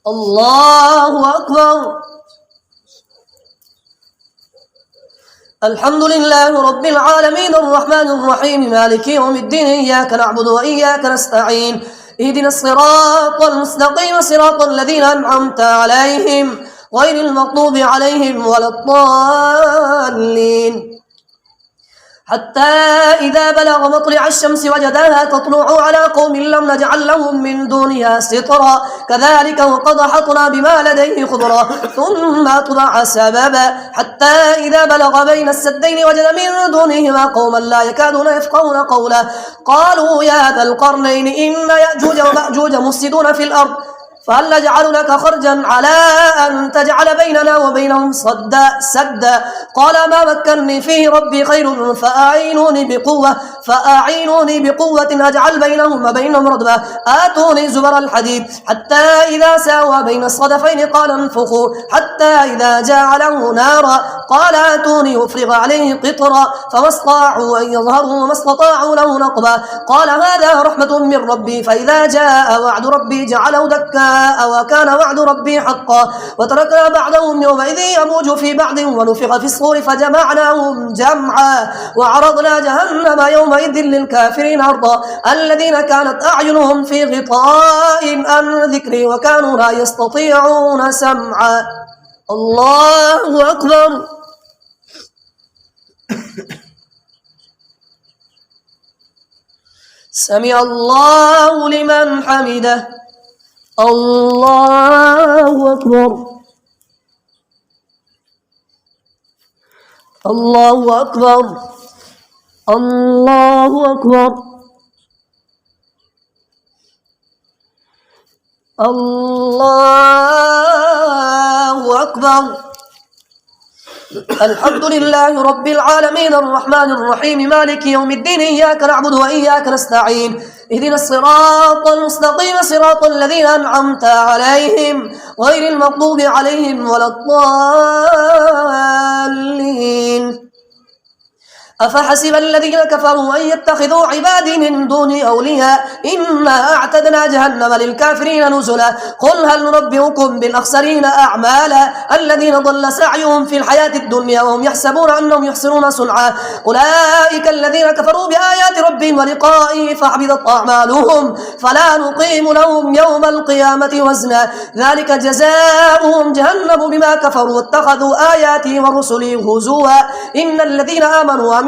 الله أكبر. الحمد لله رب العالمين الرحمن الرحيم مالك يوم الدين إياك نعبد وإياك نستعين اهدنا الصراط المستقيم صراط الذين أنعمت عليهم غير المغضوب عليهم ولا الضالين. حتى إذا بلغ مطلع الشمس وجدها تطلع على قوم لم نجعل لهم من دونها سترا كذلك وقد أحطنا بما لديه خبرا ثم أتبع سببا حتى إذا بلغ بين السدين وجد من دونهما قوما لا يكادون يفقهون قولا قالوا يا ذا القرنين إن يأجوج ومأجوج مفسدون في الأرض فهل نجعل لك خرجا على أن تجعل بيننا وبينهم سدا قال ما مكنني فيه ربي خير فأعينوني بقوة أجعل بينهم وبينهم ردما آتوني زبر الحديد حتى إذا ساوى بين الصدفين قال انفخوا حتى إذا جعله نارا قال آتوني أفرغ عليه قطرا فما استطاعوا أن يظهروا وما استطاعوا له نقبا قال هذا رحمة من ربي فإذا جاء وعد ربي جعله دكا وكان وعد ربي حقا وتركنا بعضهم يومئذ يموج في بعض ونفخ في الصور فجمعناهم جمعا وعرضنا جهنم يومئذ للكافرين عرضا الذين كانت أعينهم في غطاء عن ذكري وكانوا لا يستطيعون سمعا. الله أكبر. سمع الله لمن حمده. الله أكبر. الله أكبر. الله أكبر. الله أكبر. الحمد لله رب العالمين الرحمن الرحيم مالك يوم الدين إياك نعبد وإياك نستعين اهدنا الصراط المستقيم صراط الذين أنعمت عليهم غير المغضوب عليهم ولا الضالين. أفحسب الذين كفروا أن يتخذوا عبادي من دوني أولياء إنا أعتدنا جهنم للكافرين نزلا قل هل ننبئكم بالأخسرين أعمالا الذين ضل سعيهم في الحياة الدنيا وهم يحسبون أنهم يحسنون صنعا أولئك الذين كفروا بآيات ربهم ولقائه فحبطت أعمالهم فلا نقيم لهم يوم القيامة وزنا ذلك جزاؤهم جهنم بما كفروا واتخذوا آياتي ورسلي هزوا إن الذين آمنوا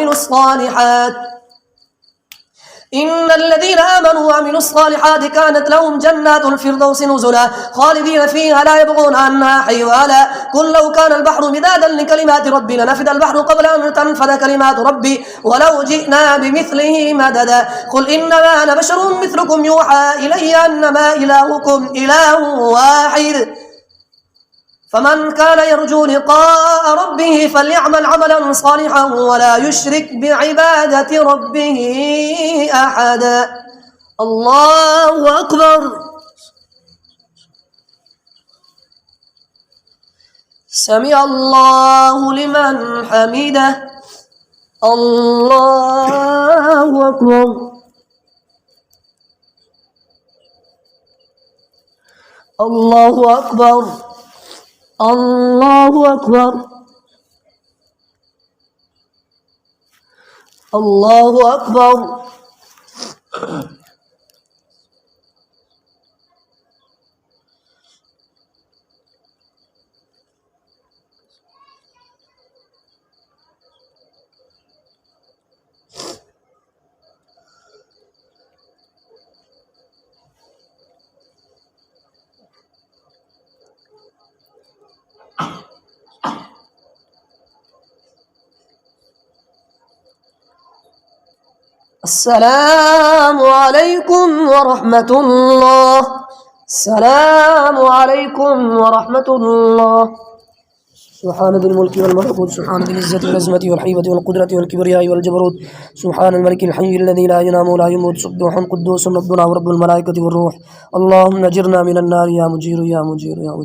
وعملوا الصالحات كانت لهم جنات الفردوس نزلا خالدين فيها لا يبغون عنها حولا قل لو كان البحر مدادا لكلمات ربي لنفد البحر قبل أن تنفد كلمات ربي ولو جئنا بمثله مددا قل إنما أنا بشر مثلكم يوحى إلي أنما إلهكم إله واحد فمن كان يرجو لقاء ربه فليعمل عملا صالحا ولا يشرك بعبادة ربه أحدا. الله أكبر. سمع الله لمن حمده. الله أكبر. الله أكبر. الله أكبر. الله أكبر. السلام عليكم ورحمة الله. السلام عليكم ورحمة الله. سبحان ذي الملك والملكوت سبحان ذي العزة والعظمة والحيبة والقدرة والكبرياء والجبروت سبحان الملك الحي الذي لا ينام ولا يموت سبح قدوس ربنا ورب الملائكة والروح اللهم نجرنا من النار يا مجير يا مجير يا مجير.